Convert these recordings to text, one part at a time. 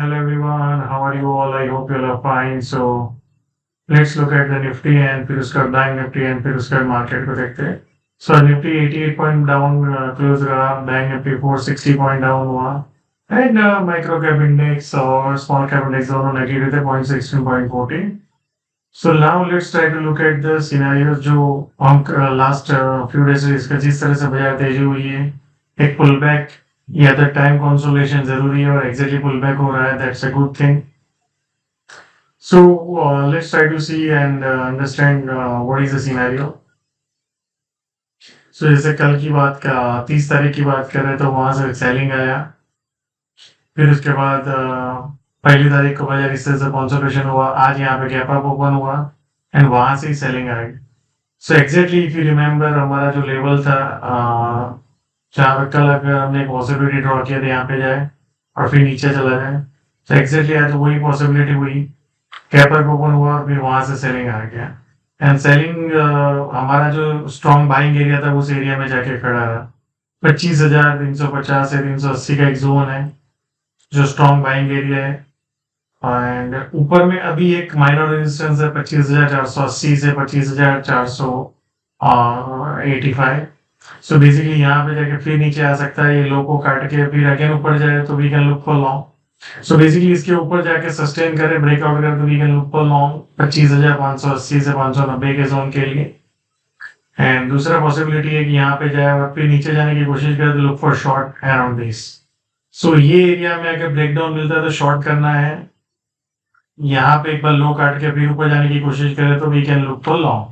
Hello everyone, how are you all? I hope you all are fine. So let's look at the Nifty and फिर उसका bank Nifty and फिर उसका market को देखते हैं. So Nifty 88 point down close रहा, bank Nifty 460 point down हुआ and micro cap index और स्मॉल कैप इंडेक्स दोनों नेगेटिव थे 0.16 0.14. So now let's try to look at the scenarios जो हम लास्ट फ्यू डेज से इसका जिस तरह से बाजार तेजी हुई है, एक पुल बैक या तो टाइम कंसोलिडेशन जरूरी है और एग्जैक्टली पुल बैक हो रहा है, that's a good thing. So let's try to see and understand what is the scenario. So जैसे कल की बात का 30 तारीख की बात करें तो वहां से सेलिंग आया, फिर उसके बाद पहली तारीख को बाजार इस तरह से कंसोलिडेशन हुआ, आज यहाँ पे गैप अप ओपन हुआ एंड वहां से ही सेलिंग आई. So exactly if you remember हमारा जो लेवल था जहाँ पे कल अगर हमने पॉसिबिलिटी ड्रॉ किया था यहाँ पे जाए और फिर नीचे चला जाए, तो एग्जैक्टली आज वही पॉसिबिलिटी हुई, गैप अप ओपन हुआ और फिर वहां से सेलिंग आ गया एंड सेलिंग हमारा जो स्ट्रॉन्ग बाइंग एरिया था उस एरिया में जाके खड़ा रहा. 25,350 से 380 का एक जोन है जो स्ट्रॉन्ग बाइंग एरिया है एंड ऊपर में अभी एक माइनर रेजिस्टेंस है 25,480 से 25,485. सो बेसिकली यहाँ पे जाके फिर नीचे आ सकता है, ये लो को काट के फिर अगेन ऊपर जाए तो we can look for long. So basically इसके ऊपर जाके सस्टेन करे, ब्रेकआउट करे तो we can look for long 25,580 से 590 के जोन के लिए. एंड दूसरा पॉसिबिलिटी है कि यहाँ पे जाए और फिर नीचे जाने की कोशिश करे तो look for short around this. So ये एरिया में अगर ब्रेकडाउन मिलता है तो शॉर्ट करना है, यहाँ पे एक बार लो काट के फिर ऊपर जाने की कोशिश करे तो we can look for long.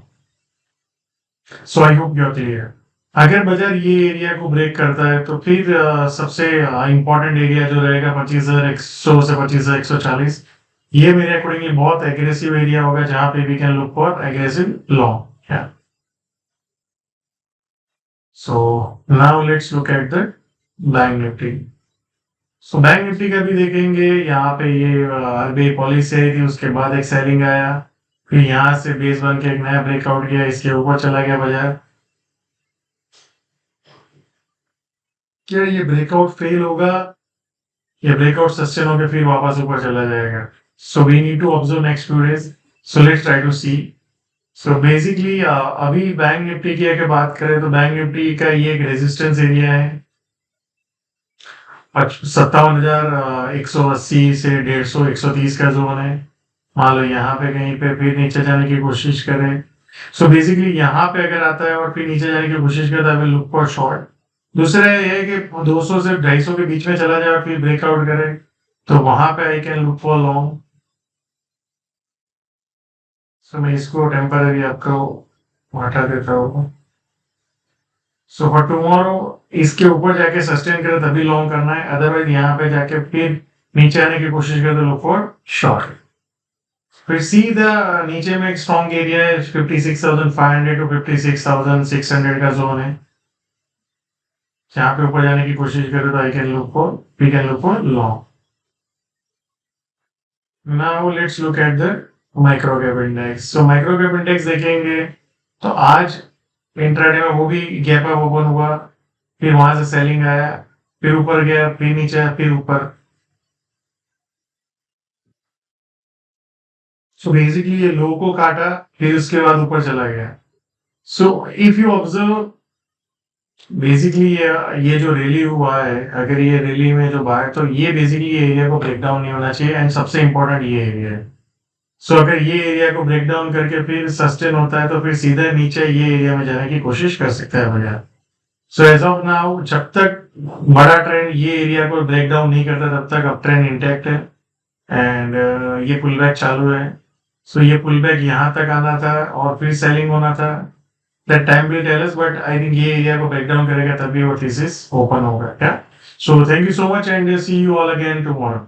So I hope you are clear. अगर बाजार ये एरिया को ब्रेक करता है तो फिर सबसे इंपॉर्टेंट एरिया जो रहेगा 25,100 से 25,140, ये मेरे अकॉर्डिंगली बहुत एग्रेसिव एरिया होगा जहां पे we can look for aggressive long. So now let's look at the Bank Nifty. So Bank Nifty का भी देखेंगे, यहाँ पे ये आरबीआई पॉलिसी आई थी, उसके बाद एक सेलिंग आया, फिर यहाँ से बेस बन के एक नया ब्रेकआउट किया, इसके ऊपर चला गया बाजार. क्या ये ब्रेकआउट फेल होगा या ब्रेकआउट सस्टेन होकर फिर वापस ऊपर चला जाएगा? So we need to observe next few days. So let's try to see. So basically अभी बैंक निफ्टी की अगर बात करें तो बैंक निफ्टी का ये एक रेजिस्टेंस एरिया है 57,180 से 150 130 का जोन है. मान लो यहाँ पे कहीं पे फिर नीचे जाने की कोशिश करें. सो बेसिकली यहाँ पे अगर आता है और फिर नीचे जाने की कोशिश करता है लुक फॉर शॉर्ट. दूसरा ये है कि 200 से 250 के बीच में चला जाए और फिर ब्रेकआउट करे तो वहां पे I can look for long. So मैं इसको टेम्पररी आपको हटा देता हूँ. सो फॉर टुमारो इसके ऊपर जाके सस्टेन करे तभी लॉन्ग करना है, अदरवाइज यहाँ पे जाके फिर नीचे आने की कोशिश करे तो लुक फॉर शॉर्ट. फिर सीधा नीचे में एक स्ट्रॉन्ग एरिया है 56,500 टू 56,600 का जोन है, जहां पे ऊपर जाने की कोशिश करे तो we can look for long. Now let's look at the micro cap index. So micro cap index देखेंगे तो आज इंट्राडे में वो भी गैप अप ओपन हुआ, फिर वहां से सेलिंग आया, फिर ऊपर गया, फिर नीचे, फिर ऊपर. सो बेसिकली ये लो को काटा, फिर उसके बाद ऊपर चला गया. So if you observe basically ये जो रैली हुआ है, अगर ये रैली में जो बाहर, तो ये बेसिकली एरिया को ब्रेक डाउन नहीं होना चाहिए एंड सबसे इंपॉर्टेंट ये एरिया है. सो अगर ये एरिया को ब्रेक डाउन करके फिर सस्टेन होता है तो फिर सीधे नीचे ये एरिया में जाने की कोशिश कर सकता है बाजार. सो एज ऑफ नाउ जब तक बड़ा ट्रेंड ये एरिया को ब्रेक डाउन नहीं करता तब तक अब ट्रेंड इंटैक्ट है एंड ये पुल बैक चालू है. सो ये पुल बैक यहाँ तक आना था और फिर सेलिंग होना था, that time will tell us, but I think ये एरिया को ब्रेक डाउन करेगा तभी वो थीसिस ओपन होगा. क्या? So thank you so much and see you all again tomorrow.